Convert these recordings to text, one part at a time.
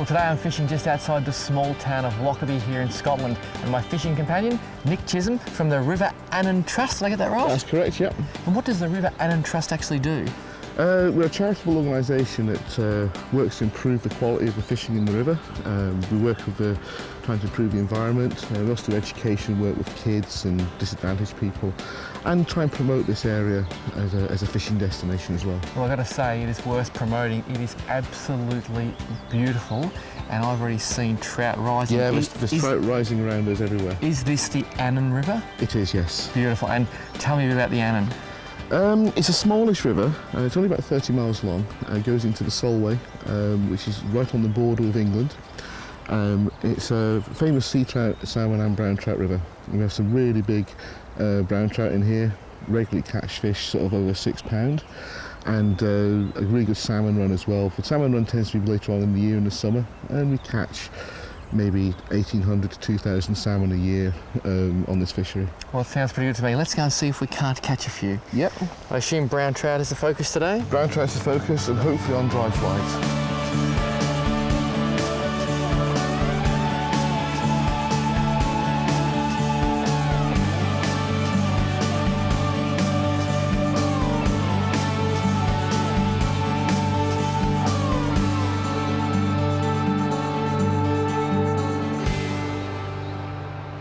today I'm fishing just outside the small town of Lockerbie here in Scotland, and my fishing companion, Nick Chisholm from the River Annan Trust. Did I get that right? That's correct, yep. And what does the River Annan Trust actually do? We're a charitable organisation that works to improve the quality of the fishing in the river. We work with trying to improve the environment. We also do education work with kids and disadvantaged people, and try and promote this area as a fishing destination as well. Well, I've got to say, it is worth promoting. It is absolutely beautiful, and I've already seen trout rising. Yeah, there's trout rising around us everywhere. Is this the Annan River? It is, yes. Beautiful. And tell me about the Annan. It's a smallish river. It's only about 30 miles long. It goes into the Solway, which is right on the border of England. It's a famous sea trout, salmon and brown trout river. We have some really big brown trout in here, regularly catch fish, sort of over £6, and a really good salmon run as well. The salmon run tends to be later on in the year in the summer, and we catch maybe 1,800 to 2,000 salmon a year on this fishery. Well, it sounds pretty good to me. Let's go and see if we can't catch a few. Yep. I assume brown trout is the focus today? Brown trout's the focus, and hopefully on dry flies.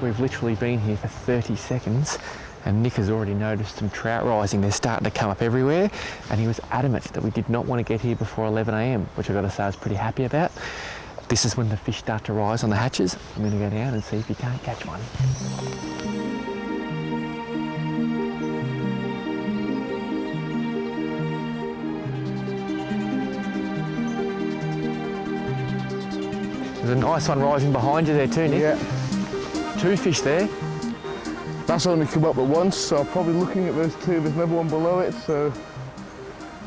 We've literally been here for 30 seconds and Nick has already noticed some trout rising. They're starting to come up everywhere, and he was adamant that we did not want to get here before 11 a.m, which I've got to say I was pretty happy about. This is when the fish start to rise on the hatches. I'm going to go down and see if you can't catch one. There's a nice one rising behind you there too, Nick. Yeah. 2 fish there. That's only come up at once, so I'm probably looking at those 2. There's another one below it, so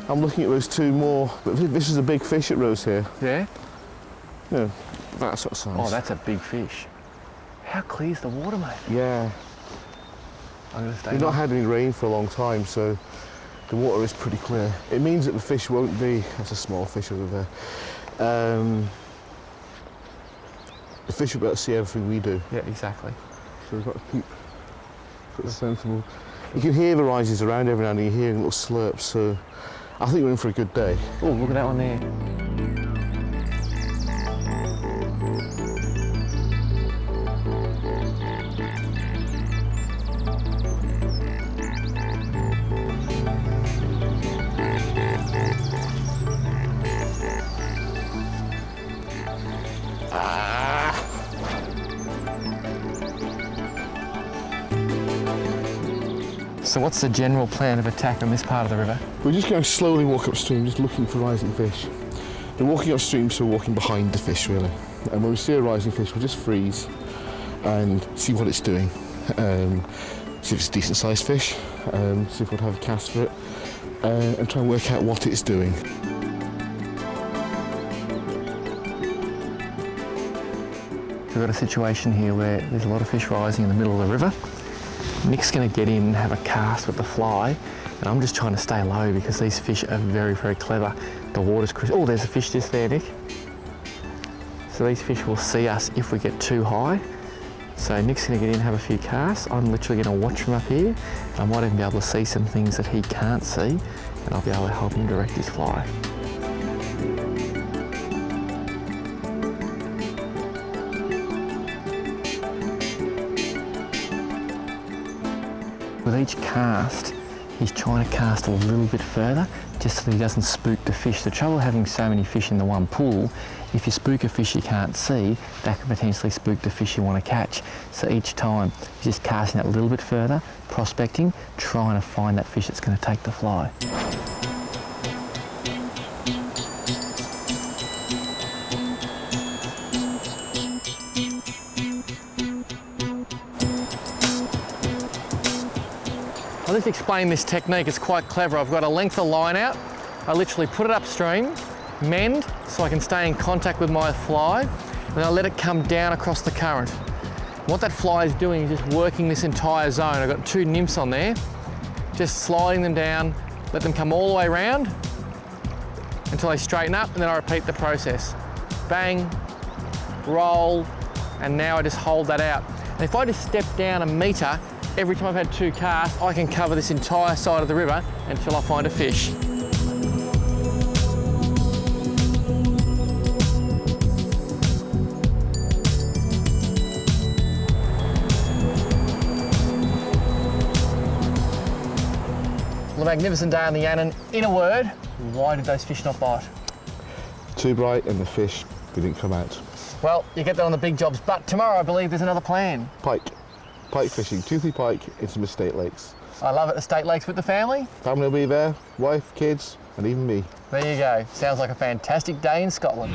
I'm looking at those 2 more. But this is a big fish that rose here. Yeah? Yeah, that sort of size. Oh, that's a big fish. How clear's the water, mate? Yeah. I'm going to stay. We've not had any rain for a long time, so the water is pretty clear. It means that the fish won't be, that's a small fish over there. The fish will be able to see everything we do. Yeah, exactly. So we've got to keep sort of sensible. You can hear the rises around every now and then, you're hearing little slurps, so I think we're in for a good day. Oh, look at that one there. So what's the general plan of attack on this part of the river? We're just going to slowly walk upstream, just looking for rising fish. We're walking upstream, so we're walking behind the fish, really. And when we see a rising fish, we'll just freeze and see what it's doing. See if it's a decent-sized fish, see if we'd have a cast for it, and try and work out what it's doing. We've got a situation here where there's a lot of fish rising in the middle of the river. Nick's going to get in and have a cast with the fly, and I'm just trying to stay low because these fish are very, very clever. The water's crystal. Oh, there's a fish just there, Nick. So these fish will see us if we get too high. So Nick's going to get in and have a few casts. I'm literally going to watch from up here. I might even be able to see some things that he can't see, and I'll be able to help him direct his fly. With each cast, he's trying to cast a little bit further just so that he doesn't spook the fish. The trouble having so many fish in the one pool, if you spook a fish you can't see, that can potentially spook the fish you want to catch. So each time, he's just casting that a little bit further, prospecting, trying to find that fish that's going to take the fly. I'll just explain this technique, it's quite clever. I've got a length of line out, I literally put it upstream, mend so I can stay in contact with my fly, and I let it come down across the current. What that fly is doing is just working this entire zone. I've got 2 nymphs on there, just sliding them down, let them come all the way around until they straighten up, and then I repeat the process. Bang, roll, and now I just hold that out. And if I just step down a metre, every time I've had 2 casts, I can cover this entire side of the river until I find a fish. Well, a magnificent day on the Yannon. In a word, why did those fish not bite? Too bright and the fish didn't come out. Well, you get that on the big jobs, but tomorrow I believe there's another plan. Pike fishing, toothy pike in some estate lakes. I love it, estate lakes with the family. Family will be there, wife, kids, and even me. There you go. Sounds like a fantastic day in Scotland.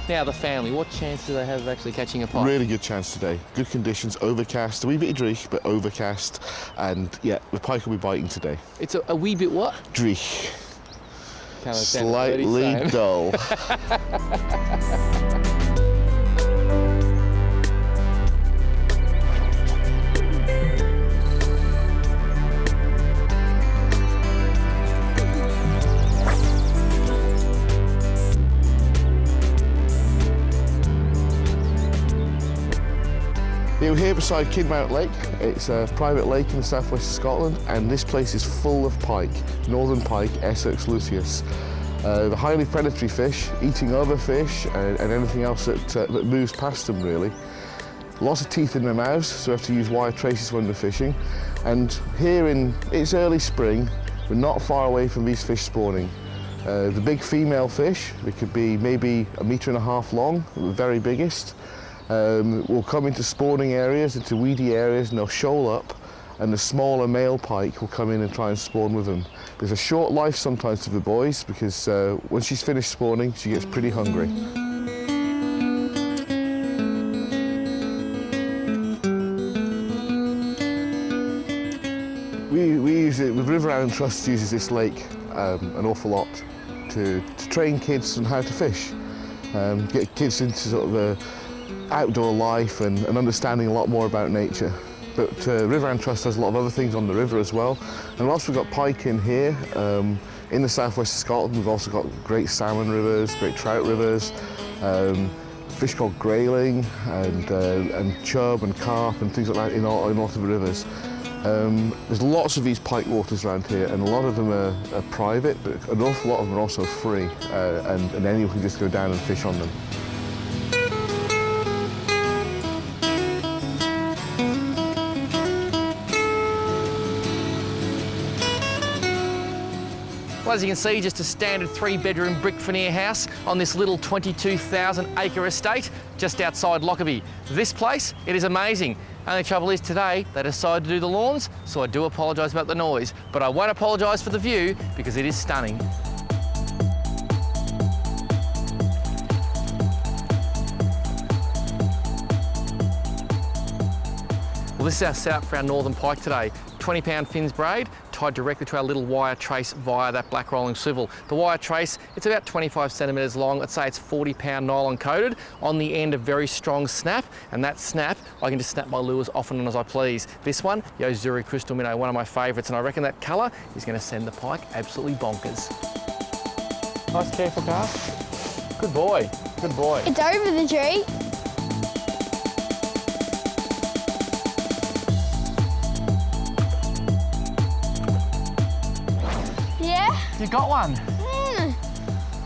Now the family, what chance do they have of actually catching a pike? Really good chance today. Good conditions, overcast, a wee bit of dreich, but overcast. And yeah, the pike will be biting today. It's a wee bit what? Dreich. Can't understand what he's Slightly saying. dull. We're here beside Kidmount Lake. It's a private lake in the southwest of Scotland, and this place is full of pike, northern pike, Essex lucius. The highly predatory fish, eating other fish and anything else that moves past them, really. Lots of teeth in their mouths, so we have to use wire traces when they're fishing. And here it's early spring, we're not far away from these fish spawning. The big female fish, it could be maybe 1.5 meters long, the very biggest. Will come into spawning areas, into weedy areas, and they'll shoal up, and the smaller male pike will come in and try and spawn with them. There's a short life sometimes to the boys, because once she's finished spawning, she gets pretty hungry. We use it, the River Island Trust uses this lake an awful lot to train kids on how to fish, get kids into sort of the outdoor life and understanding a lot more about nature. But River Island Trust does a lot of other things on the river as well. And whilst we've got pike in here, in the southwest of Scotland, we've also got great salmon rivers, great trout rivers, fish called grayling and chub and carp and things like that in a lot of the rivers. There's lots of these pike waters around here, and a lot of them are private, but an awful lot of them are also free, and anyone can just go down and fish on them. Well, as you can see, just a standard 3-bedroom brick veneer house on this little 22,000 acre estate just outside Lockerbie. This place, it is amazing. Only trouble is today they decided to do the lawns, so I do apologise about the noise, but I won't apologise for the view because it is stunning. Well, this is our setup for our northern pike today. 20-pound fins braid tied directly to our little wire trace via that black rolling swivel. The wire trace, it's about 25 centimetres long. Let's say it's 40-pound nylon coated. On the end, a very strong snap, and that snap, I can just snap my lures off and on as I please. This one, Yozuri Crystal Minnow, one of my favourites, and I reckon that colour is going to send the pike absolutely bonkers. Nice, careful cast. Good boy, good boy. It's over the tree. You got one.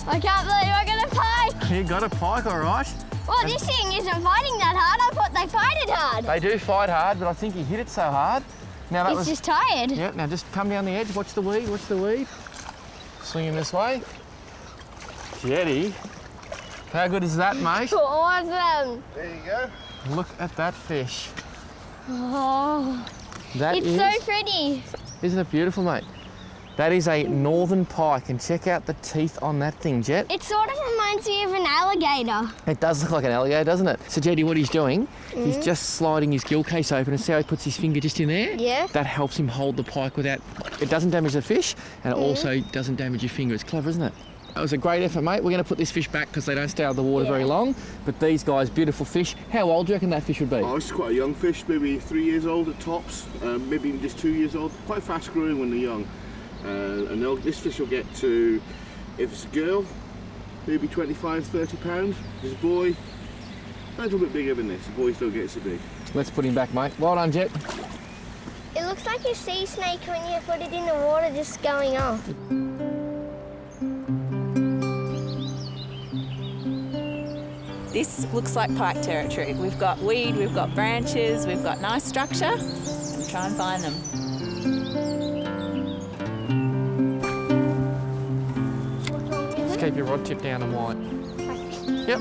I can't believe I got a pike. You got a pike, all right. Well, this thing isn't fighting that hard. I thought they fight it hard. They do fight hard, but I think he hit it so hard. Now that It's just tired. Yeah, now just come down the edge, watch the weed, watch the weed. Swing him this way. Jetty. How good is that, mate? Awesome. There you go. Look at that fish. Oh, That it's is, so pretty. Isn't it beautiful, mate? That is a northern pike, and check out the teeth on that thing, Jett. It sort of reminds me of an alligator. It does look like an alligator, doesn't it? So, Jetty, what he's doing, he's just sliding his gill case open, and see how he puts his finger just in there? Yeah. That helps him hold the pike without... It doesn't damage the fish, and it also doesn't damage your finger. It's clever, isn't it? That was a great effort, mate. We're going to put this fish back because they don't stay out of the water very long. But these guys, beautiful fish. How old do you reckon that fish would be? Oh, this is quite a young fish, maybe 3 years old at tops, maybe even just 2 years old. Quite fast growing when they're young. And this fish will get to, if it's a girl, maybe 25, 30 pounds. If it's a boy, a little bit bigger than this. The boy still gets so big. Let's put him back, mate. Well done, Jett. It looks like a sea snake when you put it in the water just going off. This looks like pike territory. We've got weed, we've got branches, we've got nice structure, and try and find them. Just keep your rod tip down and wide. Yep.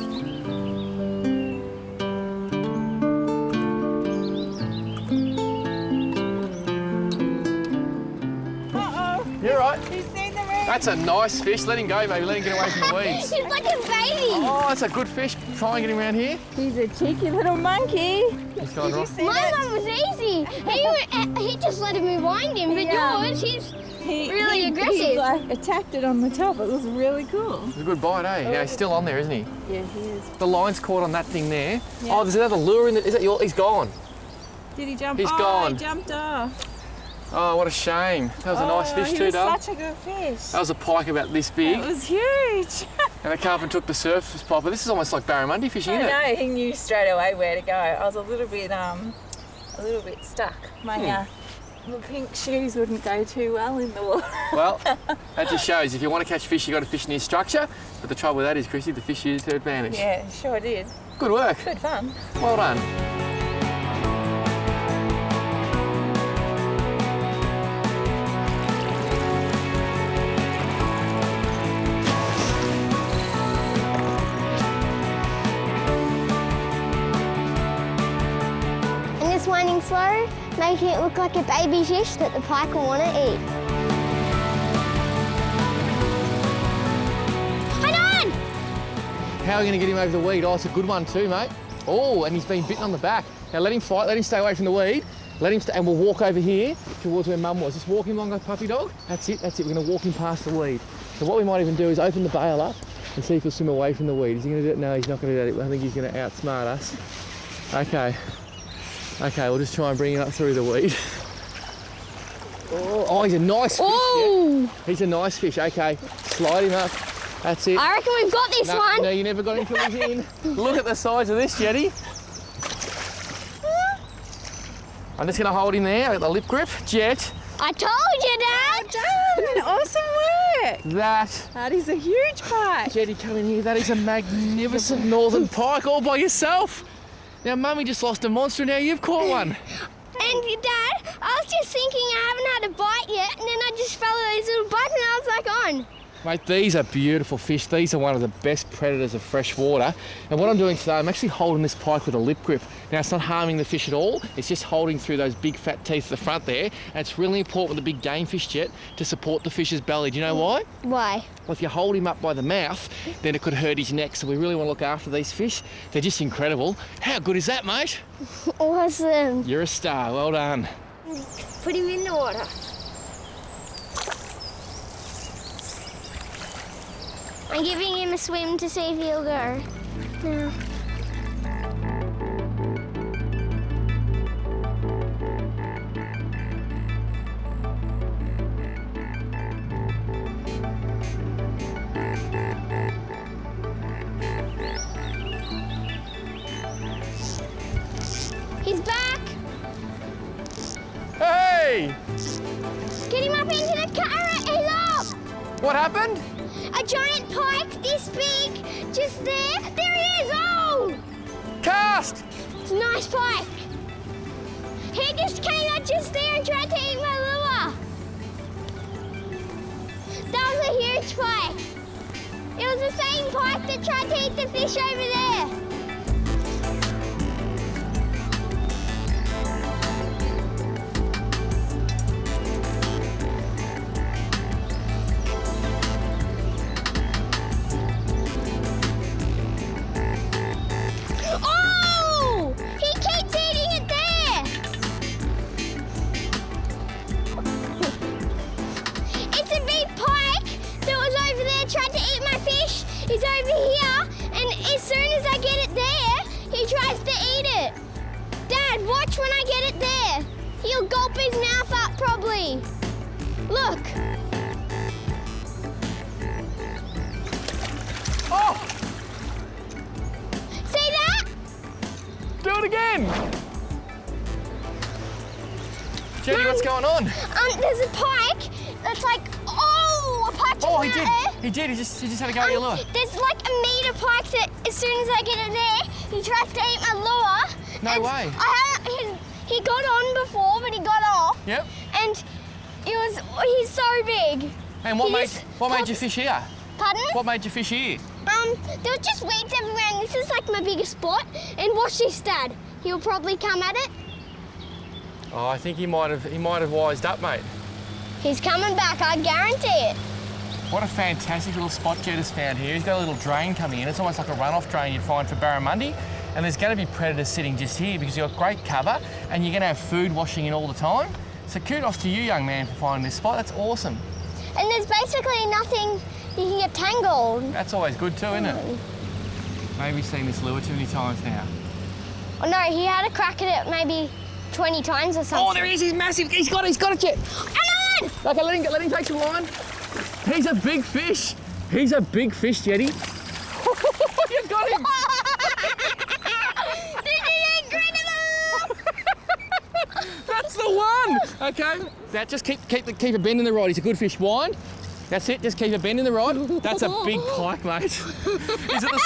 Uh-oh. You're right. He's seen the ring. That's a nice fish. Let him go, baby. Let him get away from the weeds. He's like a baby. Oh, that's a good fish. Try and get him around here. He's a cheeky little monkey. He's gone Did you right. see My that? one was easy. He just let him wind him, but Yeah. yours, he's He- really he aggressive. like attacked it on the top. It was really cool. It's a good bite, eh? Yeah, he's still on there, isn't he? Yeah, he is. The line's caught on that thing there. Yeah. Oh, there's another lure in it. Is that your... He's gone. Did he jump? He's oh, gone. He jumped off. Oh, what a shame. That was a nice fish he too, was Dad. such a good fish. That was a pike about this big. It was huge. And the carpenter took the surface pike. But this is almost like barramundi fishing, isn't it? I know, he knew straight away where to go. I was a little bit stuck. My my pink shoes wouldn't go too well in the water. Well, that just shows if you want to catch fish, you've got to fish near structure. But the trouble with that is, Chrissy, the fish used her advantage. Yeah, sure did. Good work. Good fun. Well done. And just winding slow, making it look like a baby fish that the pike will want to eat. Hang on! How are we going to get him over the weed? Oh, it's a good one too, mate. Oh, and he's been bitten on the back. Now let him fight, let him stay away from the weed. Let him stay, and we'll walk over here towards where Mum was. Just walk him along like a puppy dog. That's it, that's it. We're going to walk him past the weed. So what we might even do is open the bail up and see if he'll swim away from the weed. Is he going to do it? No, he's not going to do it. I think he's going to outsmart us. Okay. Okay, we'll just try and bring him up through the weed. Oh, he's a nice fish. Oh! Yeah. He's a nice fish. Okay, slide him up. That's it. I reckon we've got this No, one. no, you never got him till he's in. Look at the size of this, Jetty. I'm just going to hold him there with the lip grip. Jett, I told you, Dad. Done! Awesome work! that, That is a huge pike. Jetty, come in here. That is a magnificent northern pike all by yourself. Now, Mummy just lost a monster. Now you've caught one. And Dad, I was just thinking I haven't had a bite yet, and then I just fell at these little bites, and I was like, on. Mate, these are beautiful fish. These are one of the best predators of fresh water. And what I'm doing today, I'm actually holding this pike with a lip grip. Now, it's not harming the fish at all. It's just holding through those big fat teeth at the front there. And it's really important with the big game fish, Jett, to support the fish's belly. Do you know why? Why? Well, if you hold him up by the mouth, then it could hurt his neck. So we really want to look after these fish. They're just incredible. How good is that, mate? Awesome. You're a star. Well done. Put him in the water. I'm giving him a swim to see if he'll go. No. He's back. Hey! Get him up into the carrot. He's up. What happened? A giant pike this big, just there. There he is. Oh! Cast! It's a nice pike. He just came out just there and tried to eat my lure. That was a huge pike. It was the same pike that tried to eat the fish over there. that tried to eat my fish is over here, and as soon as I get it there, he tries to eat it. Dad, watch when I get it there. He'll gulp his mouth up probably. Look. Oh! See that? Do it again! Jetty, what's going on? There's a pike that's like, oh, a pike just Oh, went out there. He did. He just had to go at your lure. There's like a meter pike that as soon as I get it there, he tries to eat my lure. No And way. He got on before, but he got off. Yep. And he's so big. And what made you fish here? Pardon? What made you fish here? There were just weeds everywhere, and this is like my biggest spot. And watch this, Dad. He'll probably come at it. Oh, I think he might have wised up, mate. He's coming back, I guarantee it. What a fantastic little spot Jett has found here. He's got a little drain coming in. It's almost like a runoff drain you'd find for barramundi. And there's going to be predators sitting just here because you've got great cover and you're going to have food washing in all the time. So kudos to you, young man, for finding this spot. That's awesome. And there's basically nothing you can get tangled. That's always good too, isn't it? Maybe he's seen this lure too many times now. Oh no, he had a crack at it maybe 20 times or something. Oh, there he is. He's massive. He's got it, Jett. Come on! Okay, let him take some line. He's a big fish. He's a big fish, Jetty. You got him. This is incredible! That's the one. Okay. That just keep a bend in the rod. He's a good fish. Wind. That's it. Just keep a bend in the rod. That's a big pike, mate. Is it the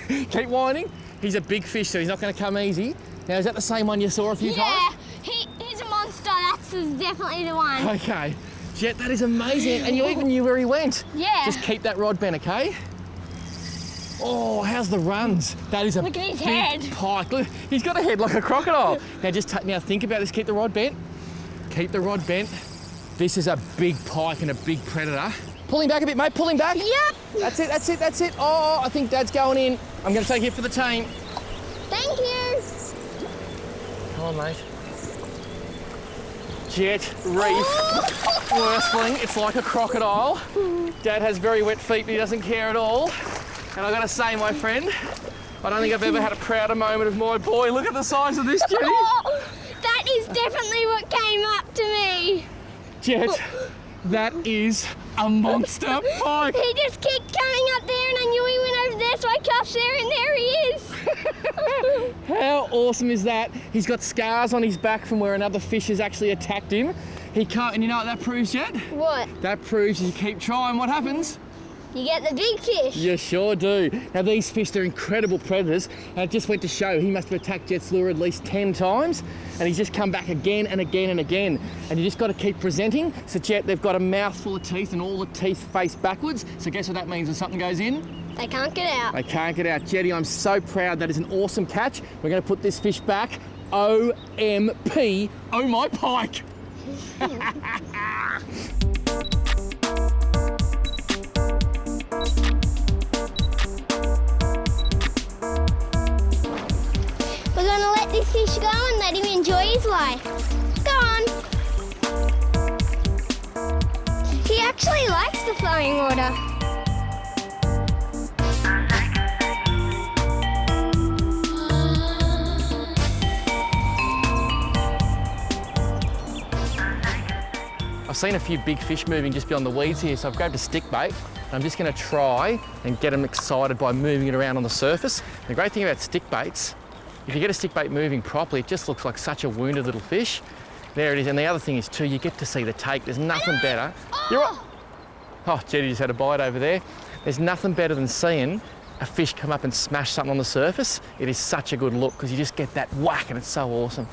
same? Keep winding. He's a big fish, so he's not going to come easy. Now, is that the same one you saw a few times? Yeah, he's a monster. That's definitely the one. Okay. Jett, that is amazing. And you even knew where he went. Yeah. Just keep that rod bent, okay? Oh, how's the runs? That is a Look at his big head. pike. Look, he's got a head like a crocodile. Now now think about this. Keep the rod bent. Keep the rod bent. This is a big pike and a big predator. Pull him back a bit, mate. Pull him back. Yep. That's it. Oh, I think Dad's going in. I'm going to take it for the team. Thank you. Come on, mate. Jett, reef, worstling. It's like a crocodile. Dad has very wet feet, but he doesn't care at all. And I've got to say, my friend, I don't think I've ever had a prouder moment of my boy. Look at the size of this, Jetty. Oh, that is definitely what came up to me. Jett, that is a monster pike. He just kept coming up there, and I knew he went over there, so I cast there, and there he is. How awesome is that? He's got scars on his back from where another fish has actually attacked him. He can't, and you know what that proves, Jett? What? That proves you keep trying, what happens? You get the big fish. You sure do. Now these fish, they're incredible predators, and it just went to show he must have attacked Jett's lure at least 10 times, and he's just come back again and again and again. And you just got to keep presenting. So Jett, they've got a mouthful of teeth, and all the teeth face backwards. So guess what that means when something goes in? They can't get out. They can't get out. Jetty, I'm so proud. That is an awesome catch. We're going to put this fish back. OMP. Oh my pike. We're gonna let this fish go and let him enjoy his life. Go on. He actually likes the flowing water. I've seen a few big fish moving just beyond the weeds here, so I've grabbed a stick bait. And I'm just going to try and get them excited by moving it around on the surface. The great thing about stick baits, if you get a stick bait moving properly, it just looks like such a wounded little fish. There it is. And the other thing is too, you get to see the take. There's nothing better. You're right. Oh, Jetty just had a bite over there. There's nothing better than seeing a fish come up and smash something on the surface. It is such a good look because you just get that whack and it's so awesome.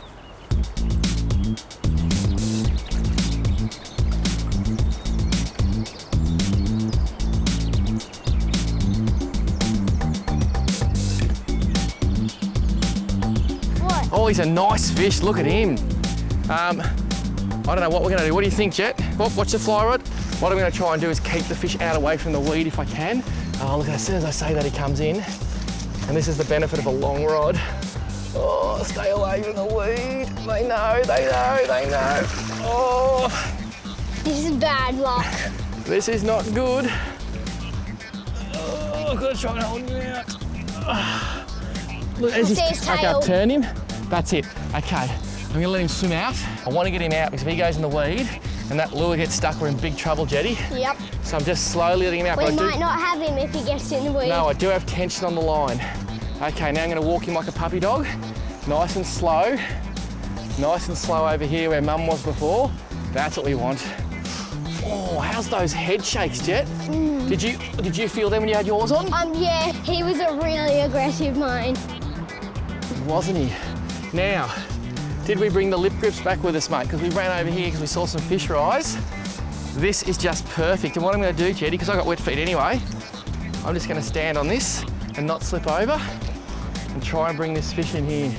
Oh, he's a nice fish. Look at him. I don't know what we're going to do. What do you think, Jett? Watch the fly rod. What I'm going to try and do is keep the fish out away from the weed if I can. Oh, look, as soon as I say that, he comes in. And this is the benefit of a long rod. Oh, stay away from the weed. They know. Oh. This is bad luck. This is not good. I've got to try and hold him out. Look, as See his okay, tail. I've turned him. That's it. Okay, I'm gonna let him swim out. I want to get him out because if he goes in the weed and that lure gets stuck, we're in big trouble, Jetty. Yep. So I'm just slowly letting him out. We but I might not have him if he gets in the weed. No, I do have tension on the line. Okay, now I'm gonna walk him like a puppy dog. Nice and slow. Nice and slow over here where Mum was before. That's what we want. Oh, how's those head shakes, Jett? Did you feel them when you had yours on? Yeah, he was a really aggressive mine. Wasn't he? Now, did we bring the lip grips back with us, mate? Because we ran over here because we saw some fish rise. This is just perfect. And what I'm going to do, Jetty, because I've got wet feet anyway, I'm just going to stand on this and not slip over and try and bring this fish in here.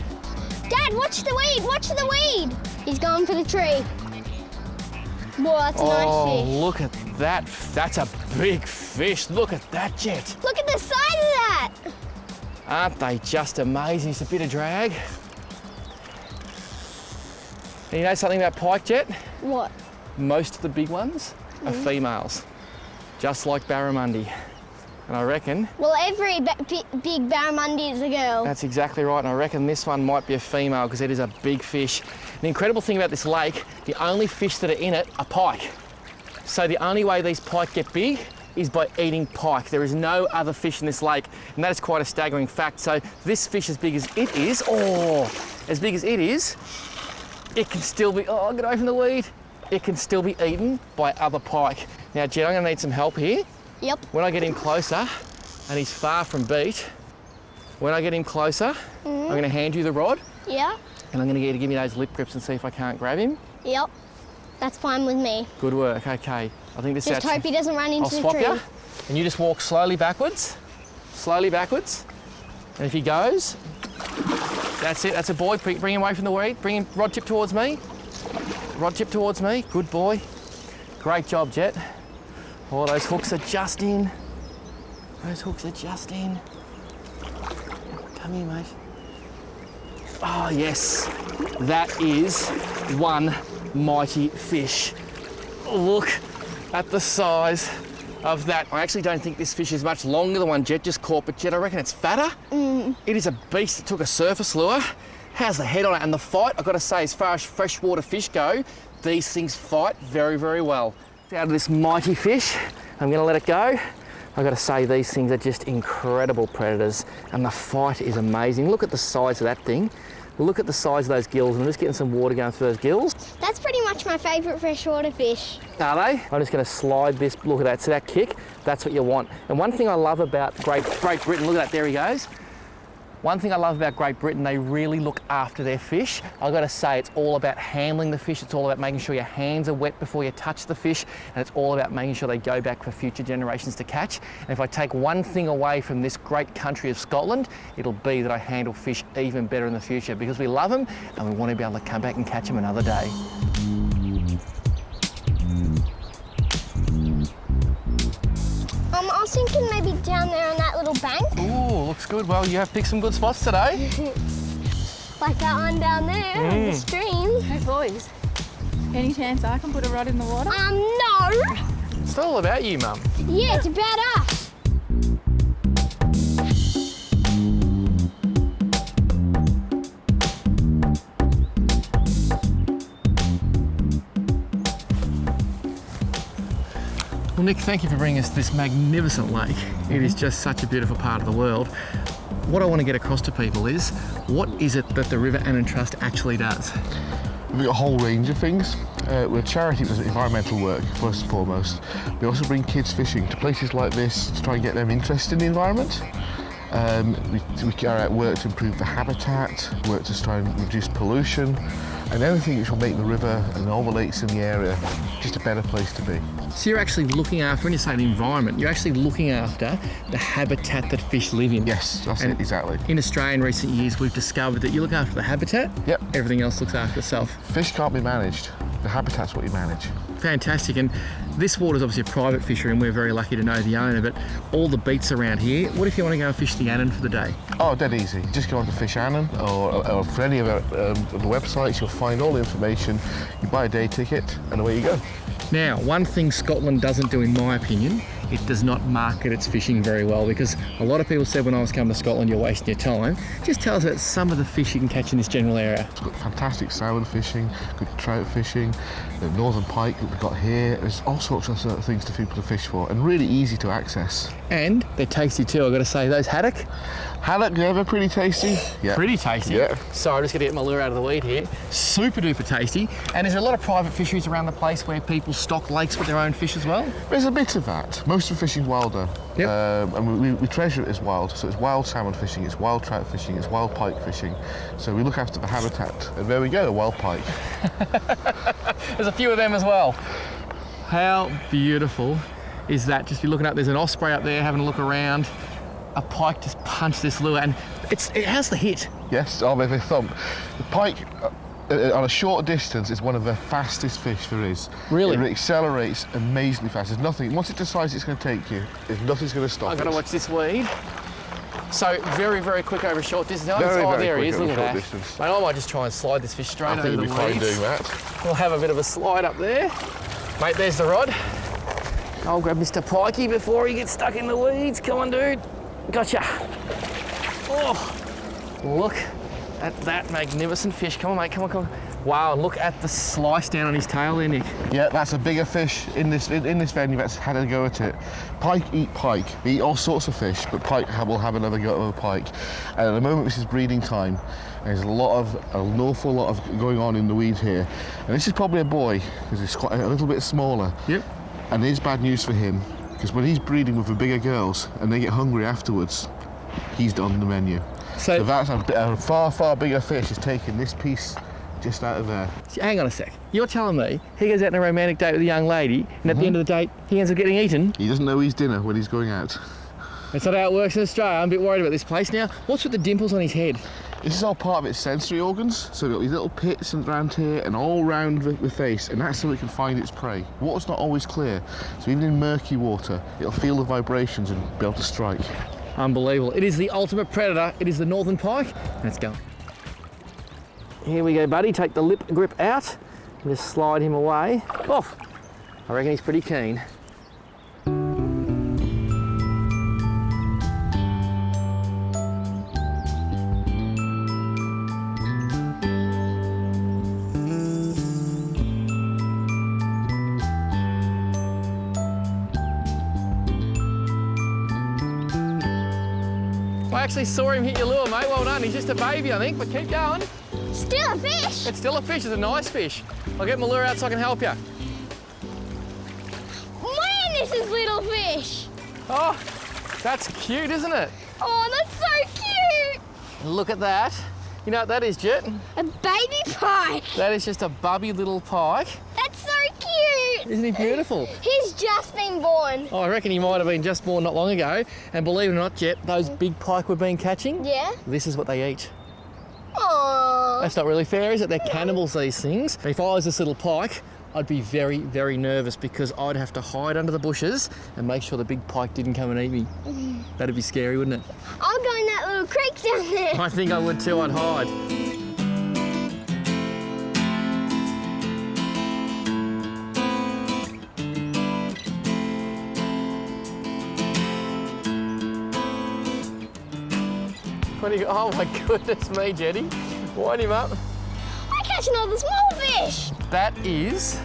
Dad, watch the weed, watch the weed. He's going for the tree. Whoa, that's a nice Oh, fish. look at that. That's a big fish. Look at that, Jett. Look at the size of that. Aren't they just amazing? It's a bit of drag. And you know something about pike, Jett? What? Most of the big ones are females, just like barramundi. And I reckon Well, every big barramundi is a girl. that's exactly right. And I reckon this one might be a female because it is a big fish. The incredible thing about this lake, the only fish that are in it are pike. So the only way these pike get big is by eating pike. There is no other fish in this lake, and that is quite a staggering fact. So this fish, as big as it is, it can still be, get away from the weed. It can still be eaten by other pike. Now, Jett, I'm gonna need some help here. Yep. When I get him closer, and he's far from beat, when I get him closer, I'm gonna hand you the rod, Yeah. and I'm gonna get you to give me those lip grips and see if I can't grab him. Yep. That's fine with me. Good work, okay. I think this is Just hope he doesn't run I'll into the swap tree. you, and you just walk slowly backwards. And if he goes, that's it, that's a boy. Bring him away from the weed. Bring him, rod tip towards me. Rod tip towards me, good boy. Great job, Jett. Oh, those hooks are just in. Those hooks are just in. Come here, mate. Oh, yes. That is one mighty fish. Look at the size of that. I actually don't think this fish is much longer than one Jett just caught, but Jett, I reckon it's fatter. It is a beast that took a surface lure. How's the head on it? And the fight, I've got to say, as far as freshwater fish go, these things fight very, very well. Out of this mighty fish, I'm going to let it go. I've got to say, these things are just incredible predators, and the fight is amazing. Look at the size of that thing. Look at the size of those gills. I'm just getting some water going through those gills. That's pretty much my favourite freshwater fish. Are they? I'm just going to slide this. Look at that. So that kick, that's what you want. And one thing I love about Great Britain, look at that, there he goes. One thing I love about Great Britain, they really look after their fish. I've got to say, it's all about handling the fish. It's all about making sure your hands are wet before you touch the fish. And it's all about making sure they go back for future generations to catch. And if I take one thing away from this great country of Scotland, it'll be that I handle fish even better in the future because we love them and we want to be able to come back and catch them another day. I was thinking maybe down there on that little bank. Ooh, looks good. Well, you have picked some good spots today. Like that one down there on the stream. Hey boys, any chance I can put a rod in the water? No. It's all about you, Mum. Yeah, it's about us. Well, Nick, thank you for bringing us to this magnificent lake. It is just such a beautiful part of the world. What I want to get across to people is, what is it that the River Annan Trust actually does? We've got a whole range of things. We're a charity that does environmental work, first and foremost. We also bring kids fishing to places like this to try and get them interested in the environment. We carry out work to improve the habitat, work to try and reduce pollution, and anything which will make the river and all the lakes in the area just a better place to be. So you're actually looking after, when you say the environment, you're actually looking after the habitat that fish live in. Yes, that's And it, exactly. In Australia in recent years, we've discovered that you look after the habitat, Yep. everything else looks after itself. Fish can't be managed. The habitat's what you manage. Fantastic. And this water is obviously a private fishery and we're very lucky to know the owner, but all the beats around here, what if you want to go and fish the Annan for the day? Oh, dead easy. Just go on to Fish Annan or for any of the websites, you'll find all the information. You buy a day ticket and away you go. Now, one thing Scotland doesn't do, in my opinion, it does not market its fishing very well, because a lot of people said when I was coming to Scotland, you're wasting your time. Just tell us about some of the fish you can catch in this general area. It's got fantastic salmon fishing, good trout fishing, the northern pike that we've got here. There's all sorts of sort of things for people to fish for, and really easy to access. And they're tasty too, I've got to say. Those haddock, Haddock, yeah, they're pretty tasty. Yeah. pretty tasty. Yeah. So I'm just going to get my lure out of the weed here. Super duper tasty. And is there a lot of private fisheries around the place where people stock lakes with their own fish as well? There's a bit of that. Most of the fishing's wilder. Yep. And we treasure it as wild. So it's wild salmon fishing, it's wild trout fishing, it's wild pike fishing. So we look after the habitat. And there we go, a wild pike. There's a few of them as well. How beautiful is that? Just be looking up, there's an osprey up there having a look around. A pike just punched this lure, and it has the hit. Yes, oh, they thump. The pike, on a short distance, is one of the fastest fish there is. Really? It accelerates amazingly fast. There's nothing, once it decides it's going to take you, nothing's going to stop I've it. got to watch this weed. So very, very quick over a short distance. Oh, Very there he quick is, look over at short that. distance. Mate, I might just try and slide this fish straight I over think the we'll be fine weeds. doing that. We'll have a bit of a slide up there. Mate, there's the rod. I'll grab Mr. Pikey before he gets stuck in the weeds. Come on, dude. Gotcha. Oh, look at that magnificent fish. Come on, mate, come on, come on. Wow, and look at the slice down on his tail there, Nick. Yeah, that's a bigger fish in this venue that's had a go at it. Pike eat pike. They eat all sorts of fish, but pike will have another go at a pike. And at the moment, this is breeding time. There's an awful lot of going on in the weeds here. And this is probably a boy, because he's quite a little bit smaller. Yep. And it is bad news for him, because when he's breeding with the bigger girls and they get hungry afterwards, he's on the menu. So that's a far, far bigger fish is taking this piece just out of there. Hang on a sec. You're telling me he goes out on a romantic date with a young lady, and at the end of the date, he ends up getting eaten? He doesn't know his dinner when he's going out. That's not how it works in Australia. I'm a bit worried about this place now. What's with the dimples on his head? This is all part of its sensory organs, so we've got these little pits around here and all around the face, and that's so it can find its prey. Water's not always clear, so even in murky water, it'll feel the vibrations and be able to strike. Unbelievable. It is the ultimate predator. It is the northern pike. Let's go. Here we go, buddy. Take the lip grip out and just slide him away. Off. I reckon he's pretty keen. I actually saw him hit your lure, mate. Well done. He's just a baby, I think, but keep going. Still a fish. It's still a fish. It's a nice fish. I'll get my lure out so I can help you. Man, this is little fish. Oh, that's cute, isn't it? Oh, that's so cute. Look at that. You know what that is, Jett? A baby pike. That is just a bubby little pike. That's so cute. Isn't he beautiful? He's just been born. Oh, I reckon he might have been just born not long ago. And believe it or not, Jett, those big pike we've been catching, Yeah? this is what they eat. Aww. That's not really fair, is it? They're cannibals, these things. If I was this little pike, I'd be very, very nervous because I'd have to hide under the bushes and make sure the big pike didn't come and eat me. That'd be scary, wouldn't it? I'll go in that little creek down there. I think I would too, I'd hide. What do you, oh my goodness me, Jetty. Wind him up. I'm catching all the small fish. That is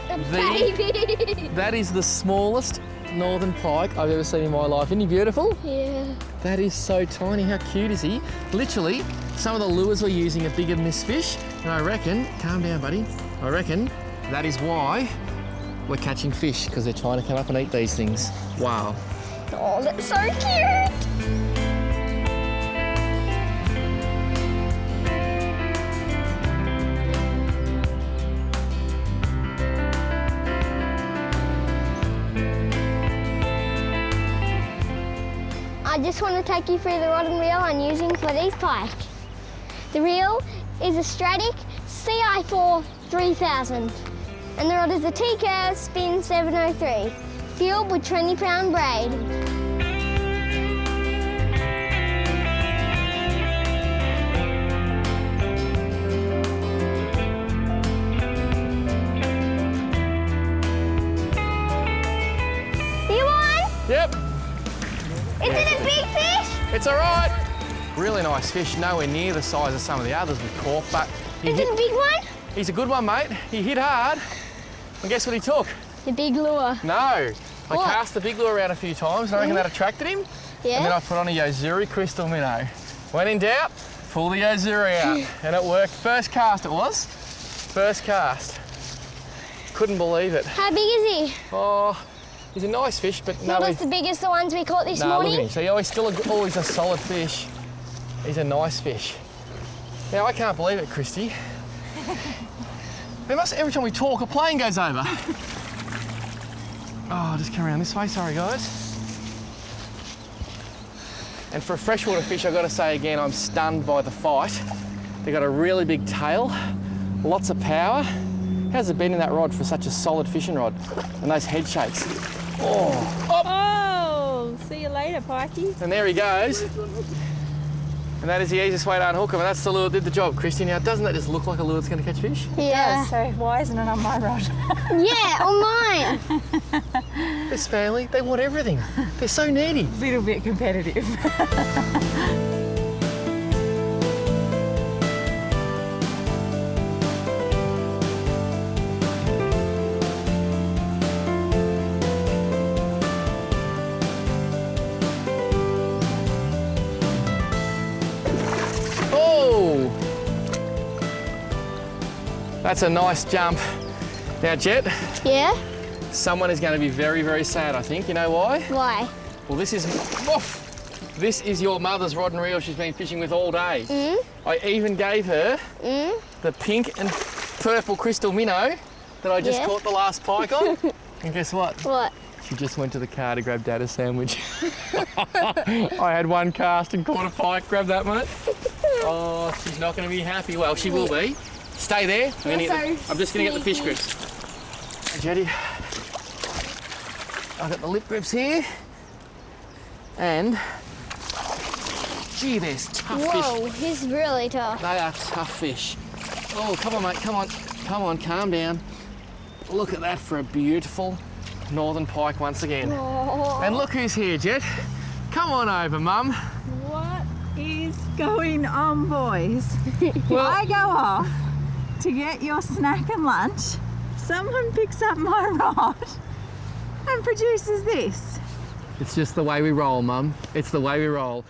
A baby. that is the smallest northern pike I've ever seen in my life. Isn't he beautiful? Yeah. That is so tiny. How cute is he? Literally, some of the lures we're using are bigger than this fish. And I reckon, calm down, buddy. I reckon that is why we're catching fish, because they're trying to come up and eat these things. Wow. Oh, that's so cute. I just want to take you through the rod and reel I'm using for these pike. The reel is a Stratic CI4 3000 and the rod is a T-Curve Spin 703, fueled with 20-pound braid. You on? Is it a big fish? It's all right. Really nice fish, nowhere near the size of some of the others we've caught, but Is it a big one? he's a good one, mate. He hit hard. And guess what he took? The big lure. No. I What? cast the big lure around a few times, and I reckon that attracted him. Yeah. And then I put on a Yozuri crystal minnow. When in doubt, pull the Yozuri out. And it worked. First cast it was. First cast. Couldn't believe it. How big is he? Oh, he's a nice fish, but no, Not as the biggest the ones we caught this no, look morning. at him. So he's still always a solid fish. He's a nice fish. Now, I can't believe it, Christy. Every time we talk, a plane goes over. Oh, just come around this way. Sorry, guys. And for a freshwater fish, I've got to say again, I'm stunned by the fight. They've got a really big tail, lots of power. How's it been in that rod for such a solid fishing rod? And those head shakes. Oh, up. Oh, see you later, Pikey. And there he goes. And that is the easiest way to unhook him. And that's the lure that did the job, Christy. Now, doesn't that just look like a lure that's going to catch fish? Yeah. So why isn't it on my rod? Yeah, on mine. This family, they want everything. They're so needy. Little bit competitive. Oh! That's a nice jump. Now, Jett, Yeah? someone is going to be very, very sad, I think. You know why? Why? Well, this is your mother's rod and reel she's been fishing with all day. I even gave her the pink and purple crystal minnow that I just Yeah. caught the last pike on. And guess what? What? She just went to the car to grab Dad a sandwich. I had one cast and caught a pike. Grab that, mate. Oh, she's not going to be happy. Well, she will be. Stay there. I'm just going to get the fish grips. Hey, Jetty. I've got the lip grips here. And, gee, there's tough fish. Whoa, he's really tough. They are tough fish. Oh, come on, mate. Come on. Come on, calm down. Look at that for a beautiful northern pike once again. Oh. And look who's here, Jett. Come on over, Mum. What is going on, boys? Well- I go off to get your snack and lunch. Someone picks up my rod and produces this. It's just the way we roll, Mum. It's the way we roll.